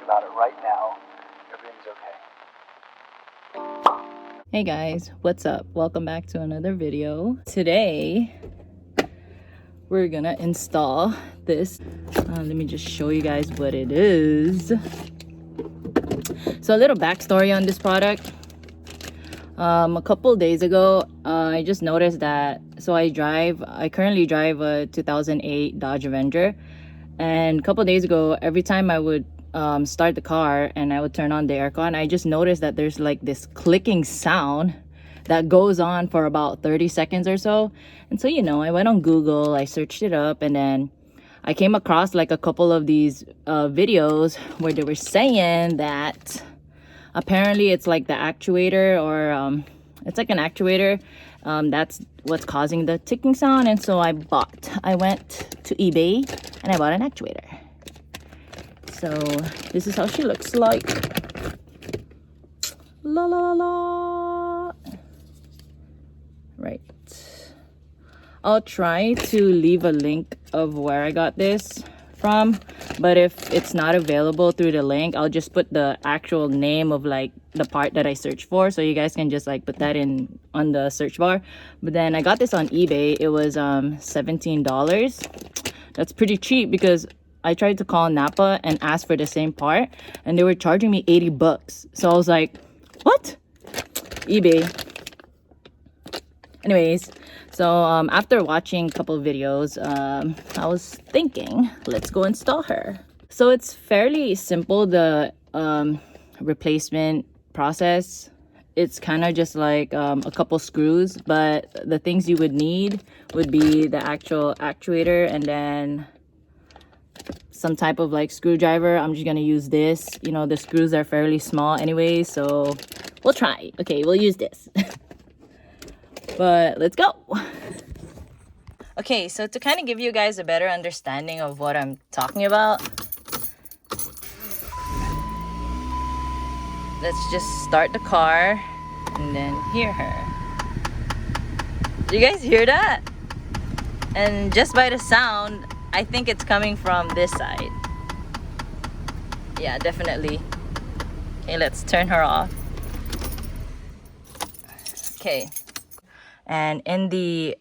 about it right now. Everything's okay. Hey guys, what's up? Welcome back to another video. Today we're gonna install this. Let me just show you guys what it is. So a little backstory on this product. A couple days ago, I just noticed that, so I currently drive a 2008 Dodge Avenger, and a couple days ago, every time I would start the car and I would turn on the aircon, I just noticed that there's like this clicking sound that goes on for about 30 seconds or so. And so, I went on Google, I searched it up, and then I came across like a couple of these videos where they were saying that apparently it's like the actuator, or it's like an actuator that's what's causing the ticking sound. And so I went to eBay and I bought an actuator. So this is how she looks like. La la la. Right. I'll try to leave a link of where I got this from, but if it's not available through the link, I'll just put the actual name of like the part that I searched for, so you guys can just like put that in on the search bar. But then I got this on eBay. It was $17. That's pretty cheap, because I tried to call Napa and ask for the same part and they were charging me 80 bucks. So I was like, what? eBay. Anyways, so after watching a couple of videos, I was thinking, let's go install her. So it's fairly simple, the replacement process. It's kind of just like a couple screws, but the things you would need would be the actual actuator and then some type of like screwdriver. I'm just gonna use this. The screws are fairly small anyway, so we'll try. Okay, we'll use this. But let's go. Okay, so to kind of give you guys a better understanding of what I'm talking about, let's just start the car and then hear her. Do you guys hear that? And just by the sound, I think it's coming from this side. Yeah, definitely. Okay, let's turn her off. Okay. And in the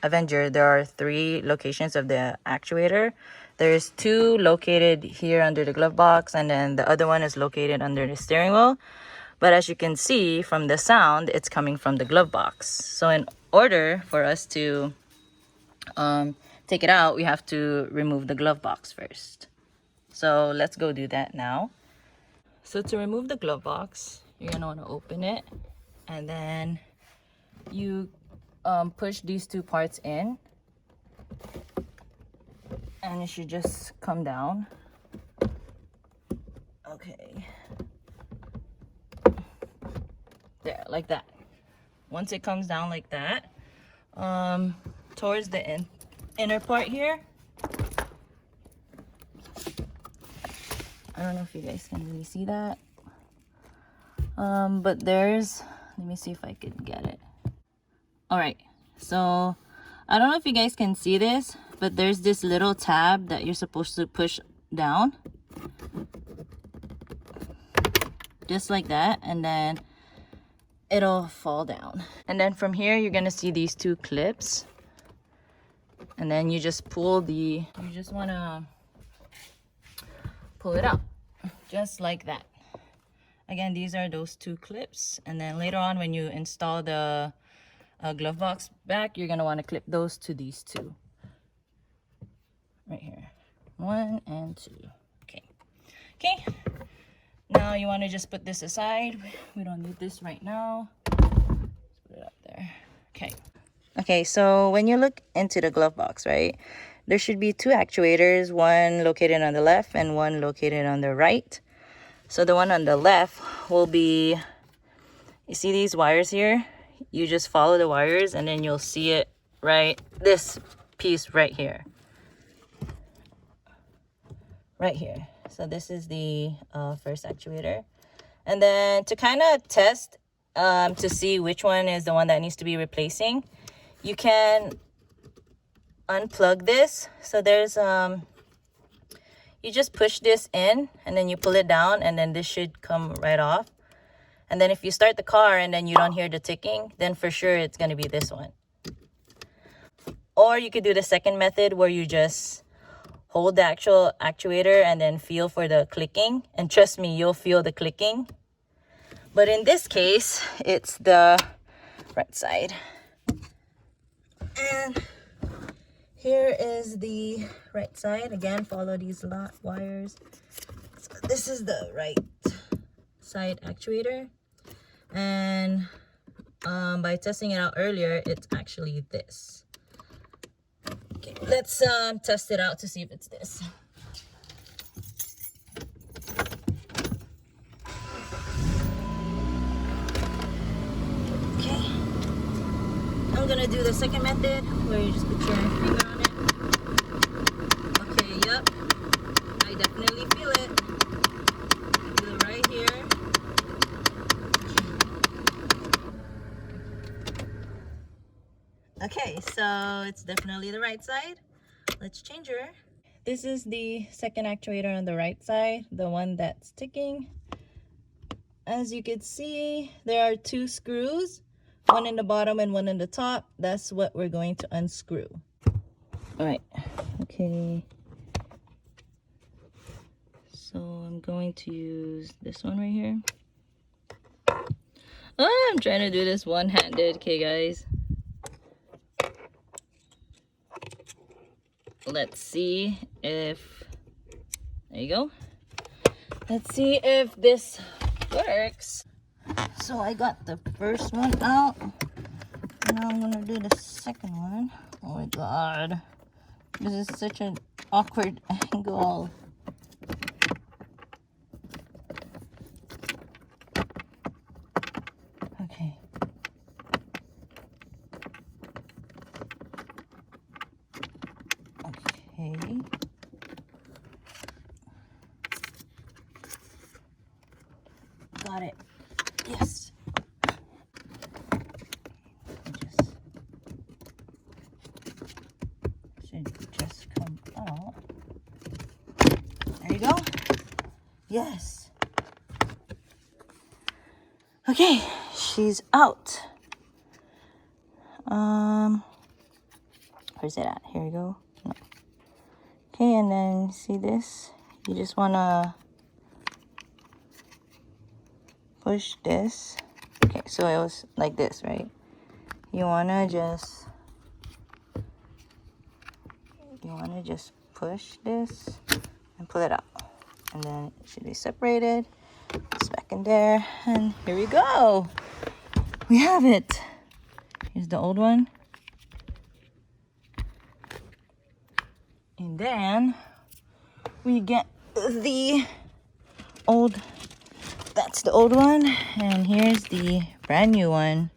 Avenger, there are 3 locations of the actuator. There's 2 located here under the glove box, and then the other one is located under the steering wheel. But as you can see from the sound, it's coming from the glove box. So in order for us to take it out, we have to remove the glove box first. So let's go do that now. So to remove the glove box, you're gonna want to open it, and then you push these 2 parts in, and it should just come down. Okay, there, like that. Once it comes down like that, towards the inner part here, I don't know if you guys can really see that, but there's, let me see if I can get it. All right, so I don't know if you guys can see this, but there's this little tab that you're supposed to push down, just like that, and then it'll fall down. And then from here, you're gonna see these 2 clips, and then you just you just wanna pull it out, just like that. Again, these are those 2 clips, and then later on when you install the glove box back, you're gonna want to clip those to these 2 right here, 1 and 2. Okay, now you want to just put this aside. We don't need this right now. Let's put it up there. Okay, so when you look into the glove box, right, there should be 2 actuators, one located on the left and one located on the right. So the one on the left will be, you see these wires here? You just follow the wires and then you'll see it right, this piece right here. Right here. So this is the first actuator. And then to kind of test to see which one is the one that needs to be replacing, you can unplug this. So there's you just push this in and then you pull it down, and then this should come right off. And then if you start the car and then you don't hear the ticking, then for sure it's going to be this one. Or you could do the second method where you just hold the actual actuator and then feel for the clicking. And trust me, you'll feel the clicking. But in this case, it's the right side. And here is the right side. Again, follow these wires. So this is the right side actuator. And by testing it out earlier, it's actually this. Okay, let's test it out to see if it's this. Okay, I'm gonna do the second method where you just put your finger on it. Okay, yep, I definitely feel it. Do it right here. Okay, so it's definitely the right side. Let's change her. This is the second actuator on the right side, the one that's ticking. As you can see, there are 2 screws, one in the bottom and one in the top. That's what we're going to unscrew. All right, okay. So I'm going to use this one right here. Oh, I'm trying to do this one-handed, okay guys. Let's see if, there you go. Let's see if this works. So I got the first one out. Now I'm gonna do the second one. Oh my god. This is such an awkward angle. Okay. Okay. Got it. Yes. Should just come out. There you go. Yes. Okay, she's out. Where's it at? Here we go. No. Okay, and then see this? You just wanna push this. Okay, so it was like this, right? You wanna just push this and pull it out, and then it should be separated. It's back in there, and here we go. We have it. Here's the old one, and then we get the old. That's the old one, and here's the brand new one.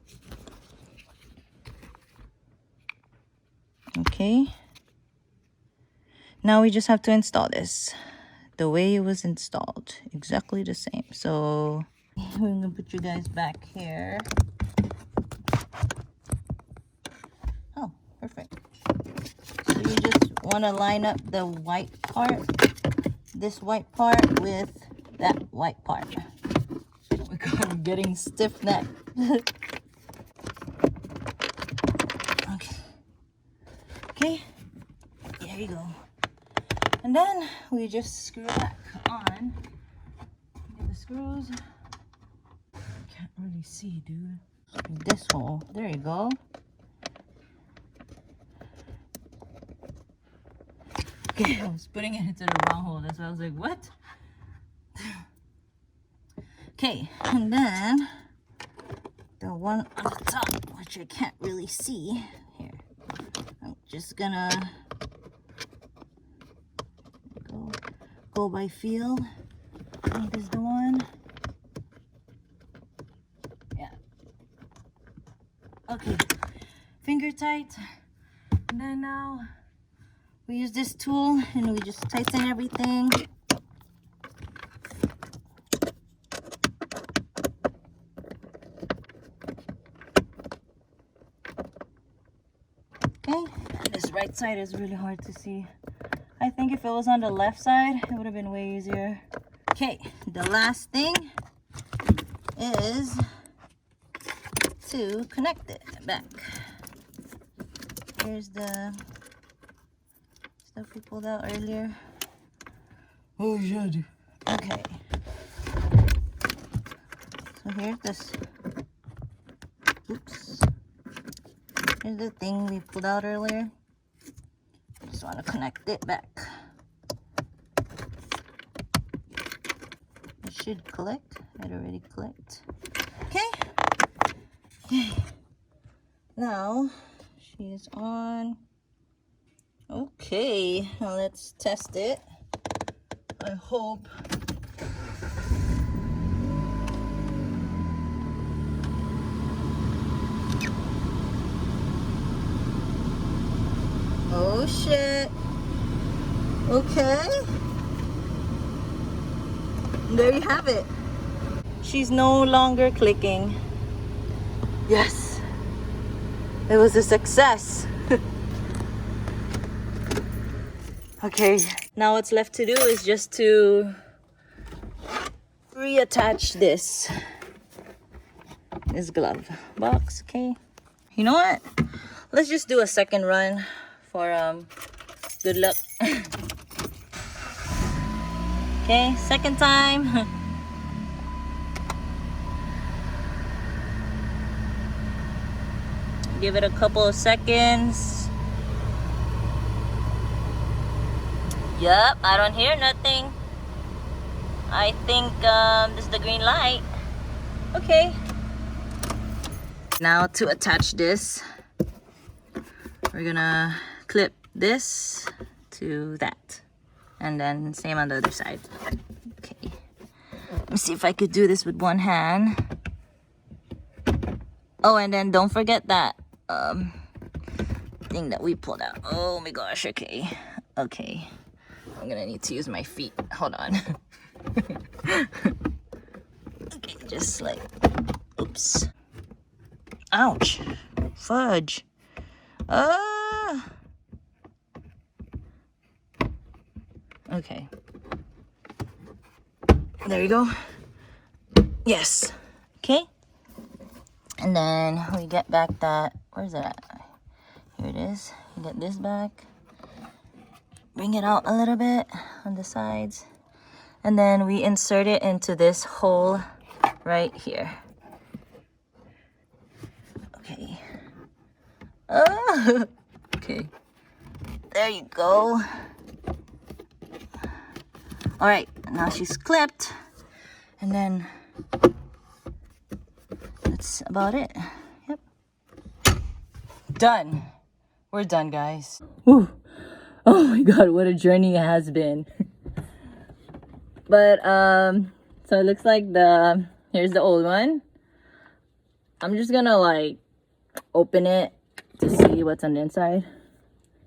Okay. Now we just have to install this the way it was installed, exactly the same. So we're gonna put you guys back here. Oh, perfect. So you just want to line up the white part, this white part with that white part. Oh my god, I'm getting stiff neck. Okay. Okay, there you go. And then we just screw back on. Get the screws. Can't really see, dude. This hole. There you go. Okay, I was putting it into the wrong hole. That's why I was like, what? Okay, and then the one on the top, which I can't really see. Here. I'm just gonna go by feel. I think this is the one. Yeah. Okay. Finger tight. And then now we use this tool and we just tighten everything. Okay. This right side is really hard to see. I think if it was on the left side, it would have been way easier. Okay, the last thing is to connect it back. Here's the stuff we pulled out earlier. Oh, shit. Okay. So here's this. Oops. Here's the thing we pulled out earlier. Just want to connect it back. It should click. It already clicked. Okay. Okay. Now she's on. Okay. Now let's test it. I hope. Oh shit. Okay. There you have it. She's no longer clicking. Yes. It was a success. Okay. Now what's left to do is just to reattach this glove box. Okay. You know what? Let's just do a second run for good luck. Okay, second time. Give it a couple of seconds. Yup, I don't hear nothing. I think this is the green light. Okay. Now to attach this, we're gonna clip this to that, and then same on the other side. Okay, let me see if I could do this with one hand. Oh, and then don't forget that thing that we pulled out. Oh my gosh. Okay, okay, I'm gonna need to use my feet. Hold on. Okay, just like, oops, ouch, fudge. Okay. There you go. Yes. Okay. And then we get back that, where's it at? Here it is. You get this back. Bring it out a little bit on the sides. And then we insert it into this hole right here. Okay. Okay. There you go. All right, now she's clipped, and then that's about it. Yep. Done. We're done, guys. Whew. Oh my god, what a journey it has been. But so it looks like here's the old one. I'm just gonna like open it to see what's on the inside,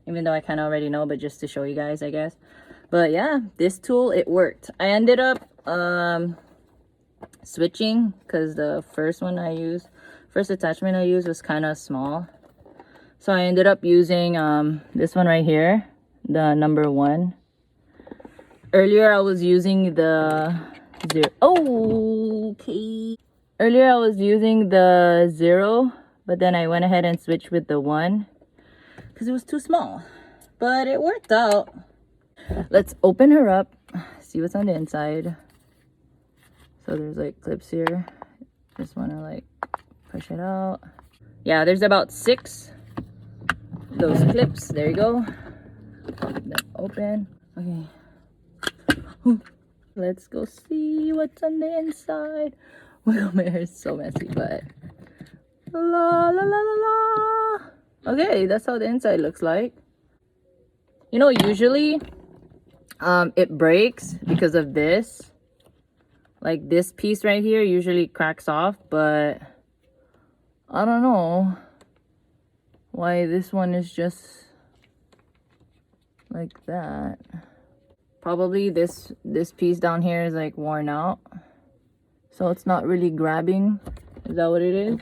even though I kind of already know, but just to show you guys, I guess. But yeah, this tool, it worked. I ended up switching because the first attachment I used was kind of small. So I ended up using this one right here, the number 1. Earlier I was using the 0. Oh, okay. Earlier I was using the 0, but then I went ahead and switched with the 1 because it was too small. But it worked out. Let's open her up, see what's on the inside. So there's like clips here. Just want to like push it out. Yeah, there's about 6 of those clips. There you go. Pop them open. Okay. Let's go see what's on the inside. Well, my hair is so messy, but la la la la la. Okay, that's how the inside looks like. You know, usually it breaks because of this. Like this piece right here usually cracks off, but I don't know why this one is just like that. Probably this piece down here is like worn out, so it's not really grabbing. Is that what it is?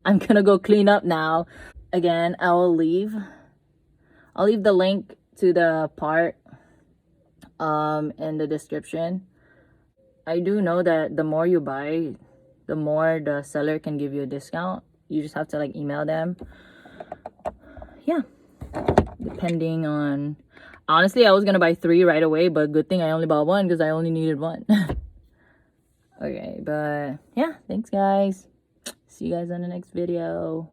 I'm gonna go clean up now. Again, I'll leave the link to the part in the description. I do know that the more you buy, the more the seller can give you a discount. You just have to like email them. Yeah, depending on, honestly I was gonna buy 3 right away, but good thing I only bought 1 because I only needed 1. Okay, but yeah, thanks guys, see you guys on the next video.